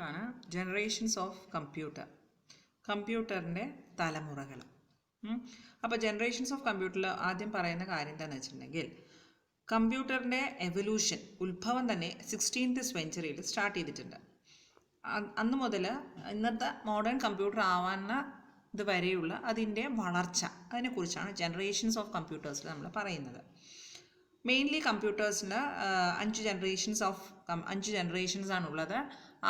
ടോപ്പിക്കാണ് generations of കമ്പ്യൂട്ടറിൻ്റെ തലമുറകൾ. അപ്പോൾ ജനറേഷൻസ് ഓഫ് കമ്പ്യൂട്ടറിൽ ആദ്യം പറയുന്ന കാര്യം എന്താണെന്ന് വെച്ചിട്ടുണ്ടെങ്കിൽ, കമ്പ്യൂട്ടറിൻ്റെ എവല്യൂഷൻ ഉത്ഭവം തന്നെ 16th സെഞ്ച്വറിയിൽ സ്റ്റാർട്ട് ചെയ്തിട്ടുണ്ട്. അന്ന് മുതൽ ഇന്നത്തെ മോഡേൺ കമ്പ്യൂട്ടർ ആവാനുള്ള ഇതുവരെയുള്ള അതിൻ്റെ വളർച്ച, അതിനെക്കുറിച്ചാണ് ജനറേഷൻസ് ഓഫ് കമ്പ്യൂട്ടേഴ്സിൽ നമ്മൾ പറയുന്നത്. മെയിൻലി കമ്പ്യൂട്ടേഴ്സിൽ 5 ജനറേഷൻസ് ആണുള്ളത്.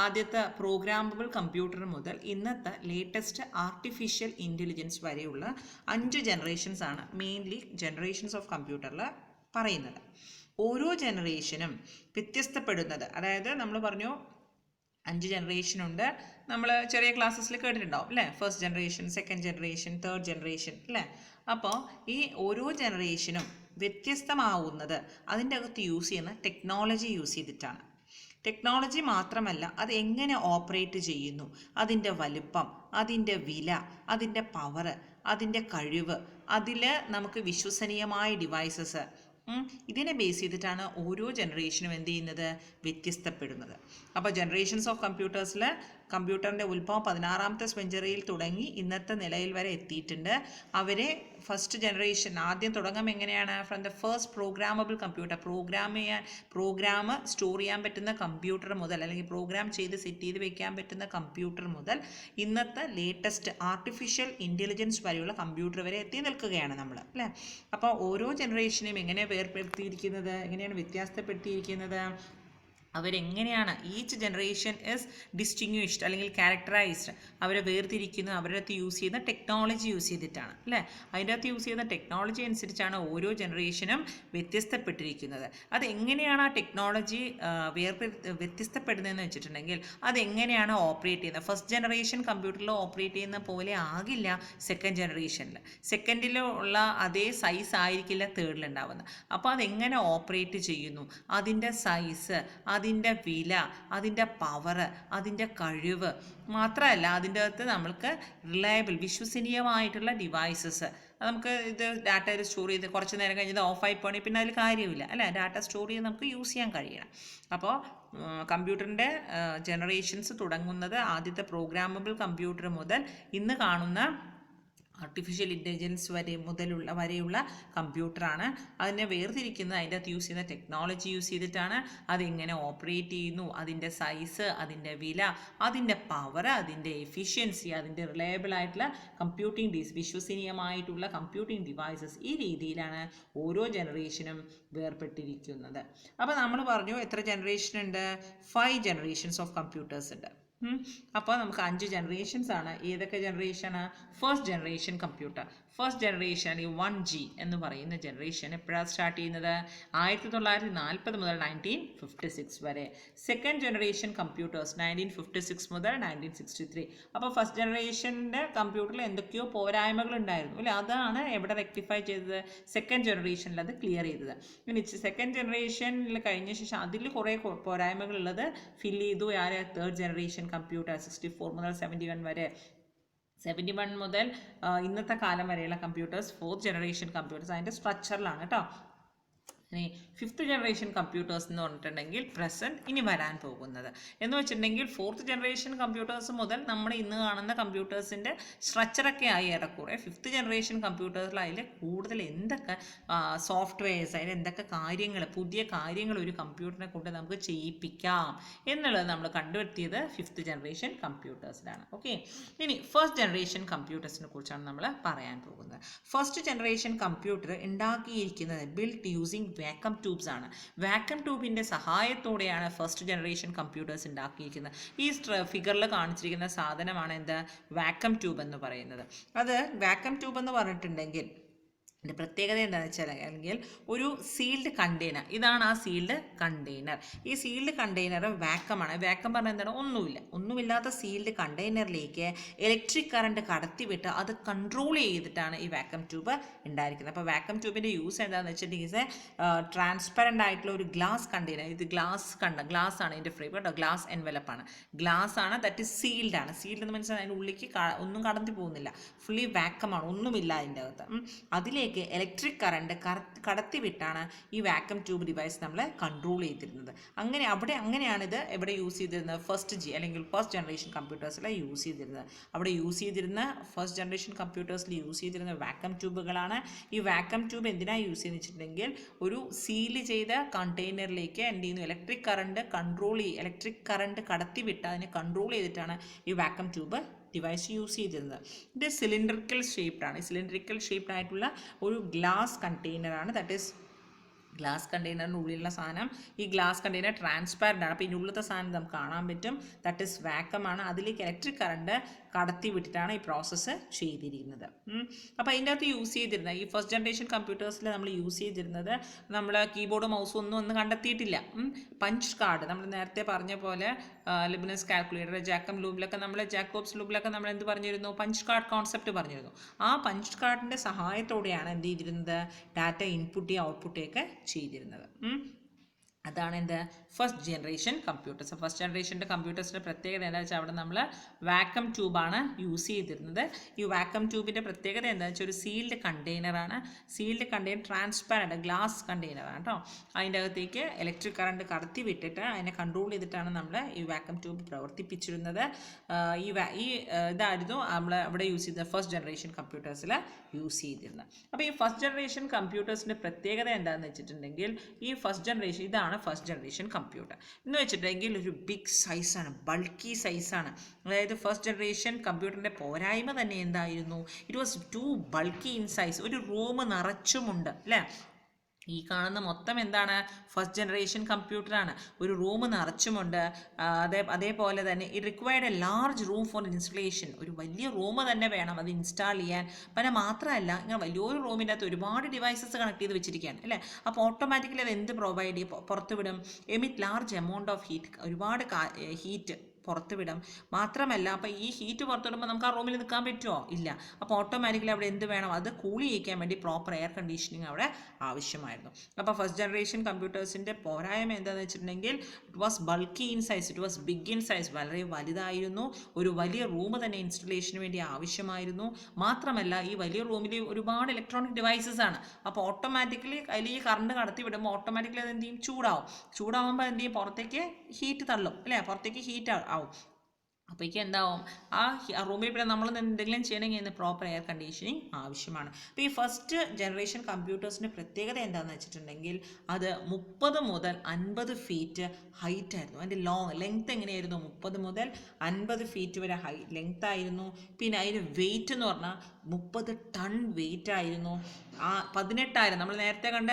ആദ്യത്തെ പ്രോഗ്രാമബിൾ കമ്പ്യൂട്ടർ മുതൽ ഇന്നത്തെ ലേറ്റസ്റ്റ് ആർട്ടിഫിഷ്യൽ ഇൻ്റലിജൻസ് വരെയുള്ള 5 ജനറേഷൻസ് ആണ് മെയിൻലി ജനറേഷൻസ് ഓഫ് കമ്പ്യൂട്ടറിൽ പറയുന്നത്. ഓരോ ജനറേഷനും വ്യത്യസ്തപ്പെടുന്നത്, അതായത് നമ്മൾ പറഞ്ഞു 5 ജനറേഷനുണ്ട്. നമ്മൾ ചെറിയ ക്ലാസ്സസിൽ കേട്ടിട്ടുണ്ടാവും അല്ലേ? First generation, second generation, third generation അല്ലേ? അപ്പോൾ ഈ ഓരോ ജനറേഷനും വ്യത്യസ്തമാവുന്നത് അതിൻ്റെ അകത്ത് യൂസ് ചെയ്യുന്ന ടെക്നോളജി യൂസ് ചെയ്തിട്ടാണ്. ടെക്നോളജി മാത്രമല്ല, അത് എങ്ങനെ ഓപ്പറേറ്റ് ചെയ്യുന്നു, അതിൻ്റെ വലുപ്പം, അതിൻ്റെ വില, അതിൻ്റെ പവർ, അതിൻ്റെ കഴിവ്, അതിൽ നമുക്ക് വിശ്വസനീയമായ ഡിവൈസസ്, ഇതിനെ ബേസ് ചെയ്തിട്ടാണ് ഓരോ ജനറേഷനും എന്ത് ചെയ്യുന്നത്, വ്യത്യസ്തപ്പെടുന്നത്. അപ്പോൾ ജനറേഷൻസ് ഓഫ് കമ്പ്യൂട്ടേഴ്സിൽ കമ്പ്യൂട്ടറിൻ്റെ ഉത്ഭവം 16th സെഞ്ച്വറിയിൽ തുടങ്ങി ഇന്നത്തെ നിലയിൽ വരെ എത്തിയിട്ടുണ്ട്. അവരെ ഫസ്റ്റ് ജനറേഷൻ ആദ്യം തുടങ്ങും എങ്ങനെയാണ്, from the first programmable computer, program store ചെയ്യാൻ പറ്റുന്ന കമ്പ്യൂട്ടർ മുതൽ, അല്ലെങ്കിൽ പ്രോഗ്രാം ചെയ്ത് സെറ്റ് ചെയ്ത് വെക്കാൻ പറ്റുന്ന കമ്പ്യൂട്ടർ മുതൽ ഇന്നത്തെ ലേറ്റസ്റ്റ് ആർട്ടിഫിഷ്യൽ ഇൻ്റലിജൻസ് വരെയുള്ള കമ്പ്യൂട്ടർ വരെ എത്തി നിൽക്കുകയാണ് നമ്മൾ അല്ലേ? അപ്പോൾ ഓരോ ജനറേഷനെയും എങ്ങനെ വേർപെടുത്തിയിരിക്കുന്നത്, എങ്ങനെയാണ് വ്യത്യാസപ്പെടുത്തിയിരിക്കുന്നത്, അവരെങ്ങനെയാണ് ഈച്ച് ജനറേഷൻ ഇസ് ഡിസ്റ്റിങ്വിഷ്ഡ് അല്ലെങ്കിൽ ക്യാരക്ടറൈസ്ഡ്, അവരെ വേർതിരിക്കുന്നത് അവരുടെ അകത്ത് യൂസ് ചെയ്യുന്ന ടെക്നോളജി യൂസ് ചെയ്തിട്ടാണ് അല്ലേ? അതിൻ്റെ അകത്ത് യൂസ് ചെയ്യുന്ന ടെക്നോളജി അനുസരിച്ചാണ് ഓരോ ജനറേഷനും വ്യത്യസ്തപ്പെട്ടിരിക്കുന്നത്. അതെങ്ങനെയാണ് ആ ടെക്നോളജി വ്യത്യസ്തപ്പെടുന്നതെന്ന് വെച്ചിട്ടുണ്ടെങ്കിൽ, അതെങ്ങനെയാണ് ഓപ്പറേറ്റ് ചെയ്യുന്നത്. ഫസ്റ്റ് ജനറേഷൻ കമ്പ്യൂട്ടറിൽ ഓപ്പറേറ്റ് ചെയ്യുന്ന പോലെ ആകില്ല സെക്കൻഡ് ജനറേഷനിൽ. സെക്കൻഡിലുള്ള അതേ സൈസ് ആയിരിക്കില്ല തേർഡിലുണ്ടാവുന്നത്. അപ്പോൾ അതെങ്ങനെ ഓപ്പറേറ്റ് ചെയ്യുന്നു, അതിൻ്റെ സൈസ്, അതിൻ്റെ വില, അതിൻ്റെ പവർ, അതിൻ്റെ കഴിവ് മാത്രമല്ല, അതിൻ്റെ അകത്ത് നമ്മൾക്ക് റിലയബിൾ വിശ്വസനീയമായിട്ടുള്ള ഡിവൈസസ്, നമുക്ക് ഇത് ഡാറ്റയിൽ സ്റ്റോർ ചെയ്ത് കുറച്ച് നേരം കഴിഞ്ഞത് ഓഫായി പോകണമെങ്കിൽ പിന്നെ അതിൽ കാര്യമില്ല അല്ലേ? ഡാറ്റ സ്റ്റോർ ചെയ്ത് നമുക്ക് യൂസ് ചെയ്യാൻ കഴിയണം. അപ്പോൾ കമ്പ്യൂട്ടറിൻ്റെ ജനറേഷൻസ് തുടങ്ങുന്നത് ആദ്യത്തെ പ്രോഗ്രാമബിൾ കമ്പ്യൂട്ടർ മുതൽ ഇന്ന് കാണുന്ന ആർട്ടിഫിഷ്യൽ ഇൻ്റലിജൻസ് വരെയുള്ള കമ്പ്യൂട്ടറാണ്. അതിനെ വേർതിരിക്കുന്നത് അതിൻ്റെ അകത്ത് യൂസ് ചെയ്യുന്ന ടെക്നോളജി യൂസ് ചെയ്തിട്ടാണ്. അതെങ്ങനെ ഓപ്പറേറ്റ് ചെയ്യുന്നു, അതിൻ്റെ സൈസ്, അതിൻ്റെ വില, അതിൻ്റെ പവർ, അതിൻ്റെ എഫിഷ്യൻസി, അതിൻ്റെ റിലയബിൾ ആയിട്ടുള്ള വിശ്വസനീയമായിട്ടുള്ള കമ്പ്യൂട്ടിംഗ് ഡിവൈസസ്, ഈ രീതിയിലാണ് ഓരോ ജനറേഷനും വേർപെട്ടിരിക്കുന്നത്. അപ്പോൾ നമ്മൾ പറഞ്ഞു എത്ര ജനറേഷൻ ഉണ്ട്, 5 ജനറേഷൻസ് ഓഫ് കമ്പ്യൂട്ടേഴ്സ് ഉണ്ട്. അപ്പോൾ നമുക്ക് 5 ജനറേഷൻസ് ആണ്. ഏതൊക്കെ ജനറേഷനാണ്? First generation computer, first generation 1G എന്ന് പറയുന്ന ജനറേഷൻ എപ്പോഴാണ് സ്റ്റാർട്ട് ചെയ്യുന്നത്? 1940 മുതൽ 1956 വരെ. സെക്കൻഡ് ജനറേഷൻ കമ്പ്യൂട്ടേഴ്സ് 1956 മുതൽ 1963. അപ്പോൾ ഫസ്റ്റ് ജനറേഷൻ്റെ കമ്പ്യൂട്ടറിൽ എന്തൊക്കെയോ പോരായ്മകൾ ഉണ്ടായിരുന്നു അല്ലേ? അതാണ് എവിടെ റെക്ടിഫൈ ചെയ്തത്? സെക്കൻഡ് ജനറേഷനിൽ അത് ക്ലിയർ ചെയ്തത്. ഇനി സെക്കൻഡ് ജനറേഷനിൽ കഴിഞ്ഞ ശേഷം അതിൽ കുറേ പോരായ്മകളുള്ളത് ഫില്ല് ചെയ്തു. തേർഡ് ജനറേഷൻ കമ്പ്യൂട്ടർ 64 മുതൽ 71 വരെ. 71 മുതൽ ഇന്നത്തെ കാലം വരെയുള്ള കമ്പ്യൂട്ടേഴ്സ് ഫോർത്ത് ജനറേഷൻ കമ്പ്യൂട്ടേഴ്സ് അതിൻ്റെ സ്ട്രക്ചറിലാണ് കേട്ടോ. ഇനി ഫിഫ്ത്ത് ജനറേഷൻ കമ്പ്യൂട്ടേഴ്സ് എന്ന് പറഞ്ഞിട്ടുണ്ടെങ്കിൽ പ്രസൻറ്റ് ഇനി വരാൻ പോകുന്നത് എന്ന് വെച്ചിട്ടുണ്ടെങ്കിൽ ഫോർത്ത് ജനറേഷൻ കമ്പ്യൂട്ടേഴ്സ് മുതൽ നമ്മൾ ഇന്ന് കാണുന്ന കമ്പ്യൂട്ടേഴ്സിൻ്റെ സ്ട്രക്ചറൊക്കെ ആയി ഏറെക്കുറെ. ഫിഫ്ത്ത് ജനറേഷൻ കമ്പ്യൂട്ടേഴ്സിൽ അതിൽ കൂടുതൽ എന്തൊക്കെ സോഫ്റ്റ്വെയർസ്, അതിൽ എന്തൊക്കെ പുതിയ കാര്യങ്ങൾ ഒരു കമ്പ്യൂട്ടറിനെ കൊണ്ട് നമുക്ക് ചെയ്യിപ്പിക്കാം എന്നുള്ളത് നമ്മൾ കണ്ടുവരുത്തിയത് ഫിഫ്ത്ത് ജനറേഷൻ കമ്പ്യൂട്ടേഴ്സിലാണ്. ഓക്കെ, ഇനി ഫസ്റ്റ് ജനറേഷൻ കമ്പ്യൂട്ടേഴ്സിനെ കുറിച്ചാണ് നമ്മൾ പറയാൻ പോകുന്നത്. ഫസ്റ്റ് ജനറേഷൻ കമ്പ്യൂട്ടർ ഉണ്ടാക്കിയിരിക്കുന്നത് ബിൽറ്റ് യൂസിങ് വാക്വം ട്യൂബ്സ് ആണ്. വാക്വം ട്യൂബിൻ്റെ സഹായത്തോടെയാണ് ഫസ്റ്റ് ജനറേഷൻ കമ്പ്യൂട്ടേഴ്സ് ഉണ്ടാക്കിയിരിക്കുന്നത്. ഈ ഫിഗറിൽ കാണിച്ചിരിക്കുന്ന സാധനമാണ് എന്ത്, വാക്വം ട്യൂബ് എന്ന് പറയുന്നത്. അത് വാക്വം ട്യൂബ് എന്ന് പറഞ്ഞിട്ടുണ്ടെങ്കിൽ അതിൻ്റെ പ്രത്യേകത എന്താണെന്ന് വെച്ചാൽ, അല്ലെങ്കിൽ ഒരു സീൽഡ് കണ്ടെയ്നർ, ഇതാണ് ആ സീൽഡ് കണ്ടെയ്നർ. ഈ സീൽഡ് കണ്ടെയ്നർ വാക്വമാണ്. വാക്വം പറഞ്ഞാൽ എന്താണ്? ഒന്നുമില്ലാത്ത സീൽഡ് കണ്ടെയ്നറിലേക്ക് ഇലക്ട്രിക് കറണ്ട് കടത്തിവിട്ട് അത് കൺട്രോൾ ചെയ്തിട്ടാണ് ഈ വാക്വം ട്യൂബ് ഉണ്ടായിരിക്കുന്നത്. അപ്പോൾ വാക്വം ട്യൂബിൻ്റെ യൂസ് എന്താണെന്ന് വെച്ചിട്ടുണ്ടെങ്കിൽ ട്രാൻസ്പെറൻ്റ് ആയിട്ടുള്ള ഒരു ഗ്ലാസ് കണ്ടെയ്നർ. ഇത് ഗ്ലാസ് ആണ് ഇതിൻ്റെ ഫ്രെയിം കേട്ടോ, ഗ്ലാസ് എൻവലപ്പാണ്, ഗ്ലാസ് ആണ്, ദാറ്റ് ഇസ് സീൽഡ് ആണ്. സീൽഡ് എന്ന് മനസ്സിലായി അതിൻ്റെ ഉള്ളിലേക്ക് ഒന്നും കടന്നു പോകുന്നില്ല, ഫുള്ളി വാക്വമാണ്, ഒന്നുമില്ല അതിൻ്റെ അകത്ത്. അതിലേക്ക് അതിലേക്ക് ഇലക്ട്രിക് കറണ്ട് കടത്തിവിട്ടാണ് ഈ വാക്വം ട്യൂബ് ഡിവൈസ് നമ്മൾ കൺട്രോൾ ചെയ്തിരുന്നത്. അങ്ങനെയാണിത് എവിടെ യൂസ് ചെയ്തിരുന്നത്? അല്ലെങ്കിൽ ഫസ്റ്റ് ജനറേഷൻ കമ്പ്യൂട്ടേഴ്സിലാണ് യൂസ് ചെയ്തിരുന്നത്. അവിടെ യൂസ് ചെയ്തിരുന്ന ഫസ്റ്റ് ജനറേഷൻ കമ്പ്യൂട്ടേഴ്സിൽ യൂസ് ചെയ്തിരുന്ന വാക്വം ട്യൂബുകളാണ്. ഈ വാക്വം ട്യൂബ് എന്തിനാണ് യൂസ് ചെയ്യുന്നത് വെച്ചിട്ടുണ്ടെങ്കിൽ ഒരു സീൽ ചെയ്ത കണ്ടെയ്നറിലേക്ക് എന്ത് ചെയ്യുന്നു, ഇലക്ട്രിക് കറണ്ട് കടത്തിവിട്ട് അതിനെ കൺട്രോൾ ചെയ്തിട്ടാണ് ഈ വാക്വം ട്യൂബ് ഡിവൈസ് യൂസ് ചെയ്തിരുന്നത്. ഇത് സിലിണ്ടറിക്കൽ ഷേപ്ഡ് ആയിട്ടുള്ള ഒരു ഗ്ലാസ് കണ്ടെയ്നറാണ്. ദാറ്റ് ഈസ് ഗ്ലാസ് കണ്ടെയ്നറിൻ്റെ ഉള്ളിലുള്ള സാധനം, ഈ ഗ്ലാസ് കണ്ടെയ്നർ ട്രാൻസ്പാരൻ്റ് ആണ്. അപ്പോൾ ഇതിൻ്റെ ഉള്ളിലത്തെ സാധനം നമുക്ക് കാണാൻ പറ്റും. ദാറ്റ് ഈസ് വാക്വം ആണ്. അതിലേക്ക് ഇലക്ട്രിക് കറണ്ട് കടത്തി വിട്ടിട്ടാണ് ഈ പ്രോസസ്സ് ചെയ്തിരിക്കുന്നത്. അപ്പോൾ അതിൻ്റെ അകത്ത് യൂസ് ചെയ്തിരുന്ന ഈ ഫസ്റ്റ് ജനറേഷൻ കമ്പ്യൂട്ടേഴ്സിൽ നമ്മൾ യൂസ് ചെയ്തിരുന്നത് നമ്മൾ കീബോർഡ് മൗസും ഒന്നും കണ്ടെത്തിയിട്ടില്ല. പഞ്ച് കാർഡ്, നമ്മൾ നേരത്തെ പറഞ്ഞ പോലെ ലിബിനസ് കാൽക്കുലേറ്റർ, ജാക്കോബ്സ് ലൂപ്പിലൊക്കെ നമ്മൾ എന്ത് പറഞ്ഞിരുന്നു? പഞ്ച് കാർഡ് കോൺസെപ്റ്റ് പറഞ്ഞിരുന്നു. ആ പഞ്ച് കാർഡിൻ്റെ സഹായത്തോടെയാണ് എന്ത് ചെയ്തിരുന്നത്? ഡാറ്റ ഇൻപുട്ട് ഔട്ട്പുട്ടൊക്കെ ചെയ്തിരുന്നത്. അതാണ് എന്ത്? First generation computers. ഫസ്റ്റ് ജനറേഷൻ്റെ കമ്പ്യൂട്ടേഴ്സിൻ്റെ പ്രത്യേകത എന്താ വെച്ചാൽ അവിടെ നമ്മൾ വാക്വം ട്യൂബാണ് യൂസ് ചെയ്തിരുന്നത്. ഈ വാക്വം ട്യൂബിൻ്റെ പ്രത്യേകത എന്താണെന്ന് വെച്ചാൽ ഒരു സീൽഡ് കണ്ടെയ്നറാണ്. സീൽഡ് കണ്ടെയ്നർ ട്രാൻസ്പാരൻ്റ് ഗ്ലാസ് കണ്ടെയ്നറാണ് കേട്ടോ. അതിൻ്റെ അകത്തേക്ക് ഇലക്ട്രിക് കറണ്ട് കടത്തി വിട്ടിട്ട് അതിനെ കൺട്രോൾ ചെയ്തിട്ടാണ് നമ്മൾ ഈ വാക്വം ട്യൂബ് പ്രവർത്തിപ്പിച്ചിരുന്നത്. ഇതായിരുന്നു നമ്മൾ അവിടെ യൂസ് ചെയ്ത ഫസ്റ്റ് ജനറേഷൻ കമ്പ്യൂട്ടേഴ്സിൽ യൂസ് ചെയ്തിരുന്നത്. അപ്പോൾ ഈ ഫസ്റ്റ് ജനറേഷൻ കമ്പ്യൂട്ടേഴ്സിൻ്റെ പ്രത്യേകത എന്താണെന്ന് വെച്ചിട്ടുണ്ടെങ്കിൽ ഈ ഫസ്റ്റ് ജനറേഷൻ ഇതാണ് ഫസ്റ്റ് ജനറേഷൻ കമ്പ്യൂട്ടർ എന്ന് വെച്ചിട്ടുണ്ടെങ്കിൽ ഒരു ബിഗ് സൈസാണ്, ബൾക്കി സൈസാണ്. അതായത് ഫസ്റ്റ് ജനറേഷൻ കമ്പ്യൂട്ടറിൻ്റെ പോരായ്മ തന്നെ എന്തായിരുന്നു? It was too bulky in size. ഒരു റൂം നിറച്ചുമുണ്ട് അല്ലേ? ഈ കാണുന്ന മൊത്തം എന്താണ്? ഫസ്റ്റ് ജനറേഷൻ കമ്പ്യൂട്ടറാണ്. ഒരു റൂം നിറച്ചുമുണ്ട്. അതേപോലെ തന്നെ it required a large room for installation. ഒരു വലിയ റൂം തന്നെ വേണം അത് ഇൻസ്റ്റാൾ ചെയ്യാൻ. പിന്നെ മാത്രമല്ല ഇങ്ങനെ വലിയൊരു റൂമിൻ്റെ അകത്ത് ഒരുപാട് ഡിവൈസസ് കണക്ട് ചെയ്ത് വെച്ചിരിക്കുകയാണ് അല്ലേ? അപ്പോൾ ഓട്ടോമാറ്റിക്കലി അത് എന്ത് പ്രൊവൈഡ് ചെയ്യും? പുറത്തുവിടും. Emit large amount of heat. ഒരുപാട് ഹീറ്റ് പുറത്തുവിടാം. മാത്രമല്ല അപ്പോൾ ഈ ഹീറ്റ് പുറത്തുവിടുമ്പോൾ നമുക്ക് ആ റൂമിൽ നിൽക്കാൻ പറ്റുമോ? ഇല്ല. അപ്പോൾ ഓട്ടോമാറ്റിക്കലി അവിടെ എന്ത് വേണം? അത് കൂൾ ചെയ്യിക്കാൻ വേണ്ടി പ്രോപ്പർ എയർ കണ്ടീഷനിങ് അവിടെ ആവശ്യമായിരുന്നു. അപ്പോൾ ഫസ്റ്റ് ജനറേഷൻ കമ്പ്യൂട്ടേഴ്സിൻ്റെ പോരായ്മ എന്താണെന്ന് വെച്ചിട്ടുണ്ടെങ്കിൽ it was bulky in size, it was big in size. വളരെ വലുതായിരുന്നു. ഒരു വലിയ റൂം തന്നെ ഇൻസ്റ്റലേഷന് വേണ്ടി ആവശ്യമായിരുന്നു. മാത്രമല്ല ഈ വലിയ റൂമിൽ ഒരുപാട് ഇലക്ട്രോണിക് ഡിവൈസസ് ആണ്. അപ്പോൾ ഓട്ടോമാറ്റിക്കലി അതിൽ ഈ കറണ്ട് കടത്തി വിടുമ്പോൾ ഓട്ടോമാറ്റിക്കലി അത് എന്ത് ചെയ്യും? ചൂടാവുമ്പോൾ എന്ത് ചെയ്യും? പുറത്തേക്ക് ഹീറ്റ് തള്ളും അല്ലേ? പുറത്തേക്ക് ഹീറ്റ് ആവും. അപ്പോഴേക്കും എന്താവും? ആ റൂമിൽ പിന്നെ നമ്മൾ എന്തെങ്കിലും ചെയ്യണമെങ്കിൽ ഇന്ന് പ്രോപ്പർ എയർ കണ്ടീഷനിങ് ആവശ്യമാണ്. അപ്പോൾ ഈ ഫസ്റ്റ് ജനറേഷൻ കമ്പ്യൂട്ടേഴ്സിൻ്റെ പ്രത്യേകത എന്താണെന്ന് വെച്ചിട്ടുണ്ടെങ്കിൽ അത് 30 മുതൽ 50 ഫീറ്റ് ഹൈറ്റ് ആയിരുന്നു. അതിൻ്റെ ലെങ്ത് എങ്ങനെയായിരുന്നു? 30 മുതൽ 50 ഫീറ്റ് വരെ ലെങ്ത് ആയിരുന്നു. പിന്നെ അതിന് വെയിറ്റ് എന്ന് പറഞ്ഞാൽ 30 ടൺ വെയിറ്റ് ആയിരുന്നു. 18,000 നമ്മൾ നേരത്തെ കണ്ട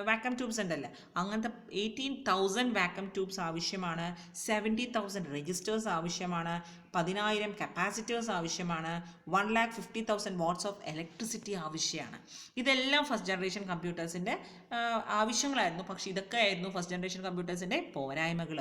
വാക്വം ട്യൂബ്സ് ഉണ്ടല്ലേ, അങ്ങനത്തെ 18,000 വാക്വം ട്യൂബ്സ് ആവശ്യമാണ്. 70,000 രജിസ്റ്റേഴ്സ് ആവശ്യമാണ്. 10,000 കപ്പാസിറ്റേഴ്സ് ആവശ്യമാണ്. 1,50,000 വാട്ട്സ് ഓഫ് ഇലക്ട്രിസിറ്റി ആവശ്യമാണ്. ഇതെല്ലാം ഫസ്റ്റ് ജനറേഷൻ കമ്പ്യൂട്ടേഴ്സിൻ്റെ ആവശ്യങ്ങളായിരുന്നു. പക്ഷേ ഇതൊക്കെ ആയിരുന്നു ഫസ്റ്റ് ജനറേഷൻ കമ്പ്യൂട്ടേഴ്സിൻ്റെ പോരായ്മകൾ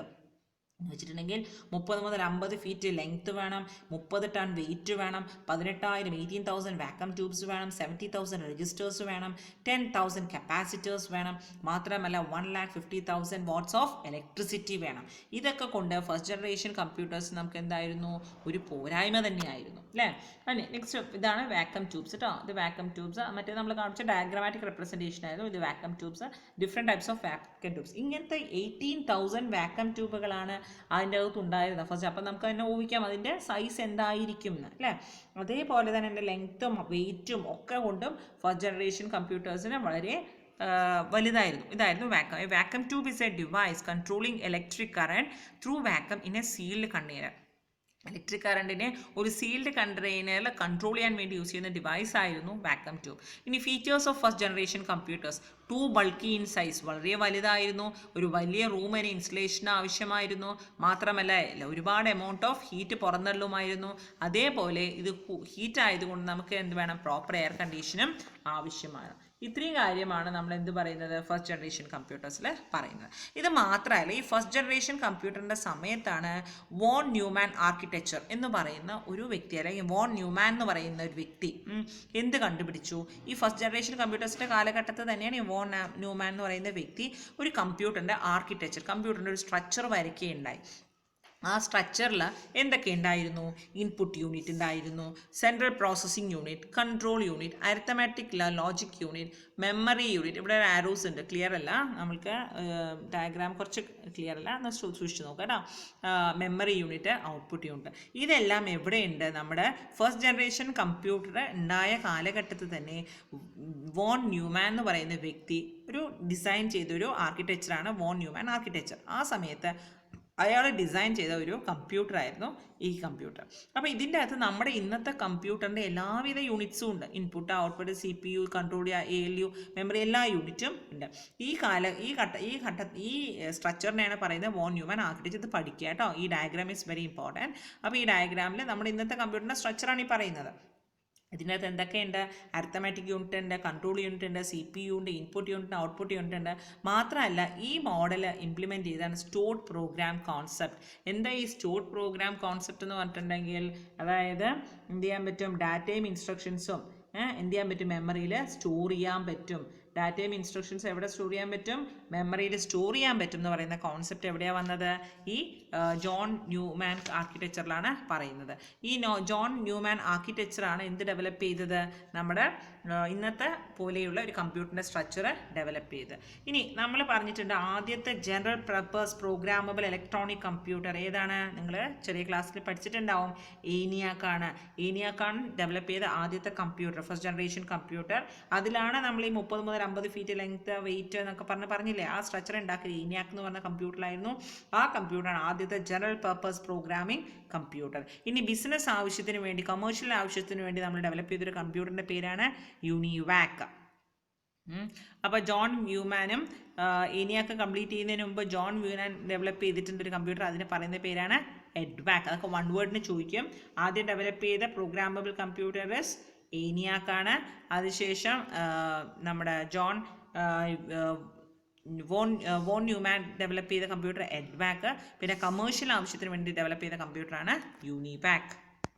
എന്ന് വെച്ചിട്ടുണ്ടെങ്കിൽ 30 മുതൽ 50 ഫീറ്റ് ലെങ്ത്ത് വേണം, 30 ടൺ വെയിറ്റ് വേണം, 18,000 വാക്വം ട്യൂബ്സ് വേണം, 70,000 രജിസ്റ്റേഴ്സ് വേണം, 10,000 കപ്പാസിറ്റേഴ്സ് വേണം. മാത്രമല്ല 1,50,000 വാട്ട്സ് ഓഫ് ഇലക്ട്രിസിറ്റി വേണം. ഇതൊക്കെ കൊണ്ട് ഫസ്റ്റ് ജനറേഷൻ കമ്പ്യൂട്ടേഴ്സ് നമുക്ക് എന്തായിരുന്നു? ഒരു പോരായ്മ തന്നെയായിരുന്നു അല്ലേ? നെക്സ്റ്റ് ഇതാണ് വാക്വം ട്യൂബ്സ് കേട്ടോ. ഇത് വാക്വം ട്യൂബ്സ്. മറ്റേ നമ്മൾ കാണിച്ച ഡയഗ്രാമാറ്റിക് റെപ്രസെൻറ്റേഷൻ ആയിരുന്നു. ഇത് vacuum tubes. Different types of vacuum tubes. ഇങ്ങനത്തെ 18,000 വാക്വം ട്യൂബുകളാണ് അതിൻ്റെ അകത്ത് ഉണ്ടായിരുന്നത് ഫസ്റ്റ്. അപ്പം നമുക്ക് തന്നെ ഊഹിക്കാം അതിൻ്റെ സൈസ് എന്തായിരിക്കും എന്ന് അല്ലേ? അതേപോലെ തന്നെ എൻ്റെ ലെങ്ത്തും വെയിറ്റും ഒക്കെ കൊണ്ടും ഫസ്റ്റ് ജനറേഷൻ കമ്പ്യൂട്ടേഴ്സിന് വളരെ വലുതായിരുന്നു. ഇതായിരുന്നു vacuum. Vacuum tube is a device controlling electric current through vacuum in a sealed container. Electric കറണ്ടിനെ ഒരു സീൽഡ് കണ്ടെയ്നറിൽ കൺട്രോൾ ചെയ്യാൻ വേണ്ടി യൂസ് ചെയ്യുന്ന ഡിവൈസ് ആയിരുന്നു വാക്വം ട്യൂബ്. ഇനി features of first generation computers: too bulky in size, വളരെ വലുതായിരുന്നു. ഒരു വലിയ റൂമിന് ഇൻസ്റ്റലേഷൻ ആവശ്യമായിരുന്നു. മാത്രമല്ല ഒരുപാട് എമൗണ്ട് ഓഫ് ഹീറ്റ് പുറന്തള്ളുമായിരുന്നു. അതേപോലെ ഇത് ഹീറ്റ് ആയതുകൊണ്ട് നമുക്ക് എന്ത് വേണം? പ്രോപ്പർ എയർ കണ്ടീഷനും ആവശ്യമാണ്. ഇത്രയും കാര്യമാണ് നമ്മൾ എന്ത് പറയുന്നത്? ഫസ്റ്റ് ജനറേഷൻ കമ്പ്യൂട്ടേഴ്സിൽ പറയുന്നത്. ഇത് മാത്രമല്ല ഈ ഫസ്റ്റ് ജനറേഷൻ കമ്പ്യൂട്ടറിൻ്റെ സമയത്താണ് വോൺ ന്യൂമാൻ ആർക്കിടെക്ചർ എന്ന് പറയുന്ന ഒരു വ്യക്തി, അല്ലെങ്കിൽ വോൺ ന്യൂമാൻ എന്ന് പറയുന്ന ഒരു വ്യക്തി എന്ത് കണ്ടുപിടിച്ചു? ഈ ഫസ്റ്റ് ജനറേഷൻ കമ്പ്യൂട്ടേഴ്സിൻ്റെ കാലഘട്ടത്തിൽ തന്നെയാണ് ഈ വോൺ ന്യൂമാൻ എന്ന് പറയുന്ന വ്യക്തി ഒരു കമ്പ്യൂട്ടറിൻ്റെ ആർക്കിടെക്ചർ, കമ്പ്യൂട്ടറിൻ്റെ ഒരു സ്ട്രക്ചർ വരയ്ക്കുകയുണ്ടായി. ആ സ്ട്രക്ചറിൽ എന്തൊക്കെ ഉണ്ടായിരുന്നു? ഇൻപുട്ട് യൂണിറ്റ് ഉണ്ടായിരുന്നു, central processing unit, control unit, arithmetic logic unit, memory unit. ഇവിടെ ആരോസ് ഉണ്ട്, ക്ലിയർ അല്ല, നമ്മൾക്ക് ഡയഗ്രാം കുറച്ച് ക്ലിയർ അല്ല, എന്നാൽ സൂക്ഷിച്ച് നോക്കാം കേട്ടോ. മെമ്മറി യൂണിറ്റ്, ഔട്ട്പുട്ട് യൂണിറ്റ്, ഇതെല്ലാം എവിടെയുണ്ട്? നമ്മുടെ ഫസ്റ്റ് ജനറേഷൻ കമ്പ്യൂട്ടർ ഉണ്ടായ കാലഘട്ടത്തിൽ തന്നെ വോൺ ന്യൂമാൻ എന്ന് പറയുന്ന വ്യക്തി ഒരു ഡിസൈൻ ചെയ്തൊരു ആർക്കിടെക്ചറാണ് വോൺ ന്യൂമാൻ ആർക്കിടെക്ചർ. ആ സമയത്ത് അയാൾ ഡിസൈൻ ചെയ്ത ഒരു കമ്പ്യൂട്ടറായിരുന്നു ഈ കമ്പ്യൂട്ടർ. അപ്പോൾ ഇതിൻ്റെ അകത്ത് നമ്മുടെ ഇന്നത്തെ കമ്പ്യൂട്ടറിൻ്റെ എല്ലാവിധ യൂണിറ്റ്സും ഉണ്ട്. Input, output, CPU, control, ALU, memory, എല്ലാ യൂണിറ്റും ഉണ്ട്. ഈ സ്ട്രക്ചറിനെയാണ് പറയുന്നത് വോൺ ന്യൂമാൻ ആർക്കിടെക്ചർ. ഇത് പഠിക്കുക കേട്ടോ, ഈ ഡയഗ്രാം ഈസ് വെരി ഇമ്പോർട്ടൻറ്റ്. അപ്പോൾ ഈ ഡയഗ്രാമിൽ നമ്മുടെ ഇന്നത്തെ കമ്പ്യൂട്ടറിൻ്റെ സ്ട്രക്ചറാണ് ഈ പറയുന്നത്. ഇതിനകത്ത് എന്തൊക്കെയുണ്ട്? അരിത്തമാറ്റിക് യൂണിറ്റ് ഉണ്ട്, കൺട്രോൾ യൂണിറ്റ് ഉണ്ട്, CPU ഉണ്ട്, ഇൻപുട്ട് യൂണിറ്റ്, ഔട്ട്പുട്ട് യൂണിറ്റ് ഉണ്ട്. മാത്രമല്ല ഈ മോഡൽ ഇംപ്ലിമെൻറ്റ് ചെയ്താണ് സ്റ്റോർഡ് പ്രോഗ്രാം കോൺസെപ്റ്റ്. എന്താ ഈ സ്റ്റോർഡ് പ്രോഗ്രാം കോൺസെപ്റ്റ് എന്ന് പറഞ്ഞിട്ടുണ്ടെങ്കിൽ, അതായത് എന്ത് ചെയ്യാൻ പറ്റും? ഡാറ്റയും ഇൻസ്ട്രക്ഷൻസും എന്ത് ചെയ്യാൻ പറ്റും? മെമ്മറിയിൽ സ്റ്റോർ ചെയ്യാൻ പറ്റും. ഡാറ്റയും ഇൻസ്ട്രക്ഷൻസ് എവിടെ സ്റ്റോർ ചെയ്യാൻ പറ്റും? മെമ്മറിയിൽ സ്റ്റോർ ചെയ്യാൻ പറ്റും എന്ന് പറയുന്ന കോൺസെപ്റ്റ് എവിടെയാണ് വന്നത്? ഈ ജോൺ ന്യൂമാൻ ആർക്കിടെക്ചറിലാണ് പറയുന്നത്. ഈ ജോൺ ന്യൂമാൻ ആർക്കിടെക്ചറാണ് എന്ത് ഡെവലപ്പ് ചെയ്തത്? നമ്മുടെ ഇന്നത്തെ പോലെയുള്ള ഒരു കമ്പ്യൂട്ടറിൻ്റെ സ്ട്രക്ചർ ഡെവലപ്പ് ചെയ്ത്. ഇനി നമ്മൾ പറഞ്ഞിട്ടുണ്ട് ആദ്യത്തെ general purpose programmable electronic computer ഏതാണ്? നിങ്ങൾ ചെറിയ ക്ലാസ്സിൽ പഠിച്ചിട്ടുണ്ടാവും. ഏനിയാക്കാണ്. ഏനിയാക്കാണ് ഡെവലപ്പ് ചെയ്ത ആദ്യത്തെ കമ്പ്യൂട്ടർ, ഫസ്റ്റ് ജനറേഷൻ കമ്പ്യൂട്ടർ. അതിലാണ് നമ്മൾ ഈ 30 മുതൽ 50 ഫീറ്റ് ലെങ്ത്, വെയിറ്റ് എന്നൊക്കെ പറഞ്ഞില്ലേ, ആ സ്ട്രക്ചർ ഉണ്ടാക്കിയത് ഏനിയാക്ക് എന്ന് പറഞ്ഞ കമ്പ്യൂട്ടറിലായിരുന്നു. ആ കമ്പ്യൂട്ടറാണ് ആദ്യത്തെ ജനറൽ പർപ്പസ് പ്രോഗ്രാമിംഗ് കമ്പ്യൂട്ടർ. ഇനി ബിസിനസ് ആവശ്യത്തിന് വേണ്ടി, കമേഴ്ഷ്യൽ ആവശ്യത്തിന് വേണ്ടി നമ്മൾ ഡെവലപ്പ് ചെയ്തൊരു കമ്പ്യൂട്ടറിൻ്റെ പേരാണ് യൂണിവാക്ക്. അപ്പോൾ ജോൺ ന്യൂമാനും ഏനിയാക്ക് കംപ്ലീറ്റ് ചെയ്യുന്നതിന് മുമ്പ് ജോൺ ന്യൂമാൻ ഡെവലപ്പ് ചെയ്തിട്ടുണ്ട് ഒരു കമ്പ്യൂട്ടർ, അതിന് പറയുന്ന പേരാണ് എഡ്വാക്ക്. അതൊക്കെ വൺ വേർഡിന് ചോദിക്കും. ആദ്യം ഡെവലപ്പ് ചെയ്ത പ്രോഗ്രാമബിൾ കമ്പ്യൂട്ടർ ഏനിയാക്കാണ്. അതിനുശേഷം നമ്മുടെ വോൺ ന്യൂമാൻ ഡെവലപ്പ് ചെയ്ത കമ്പ്യൂട്ടർ എഡ്വാക്ക്. പിന്നെ കമേഴ്ഷ്യൽ ആവശ്യത്തിന് വേണ്ടി ഡെവലപ്പ് ചെയ്ത കമ്പ്യൂട്ടറാണ് യൂണിവാക്ക്.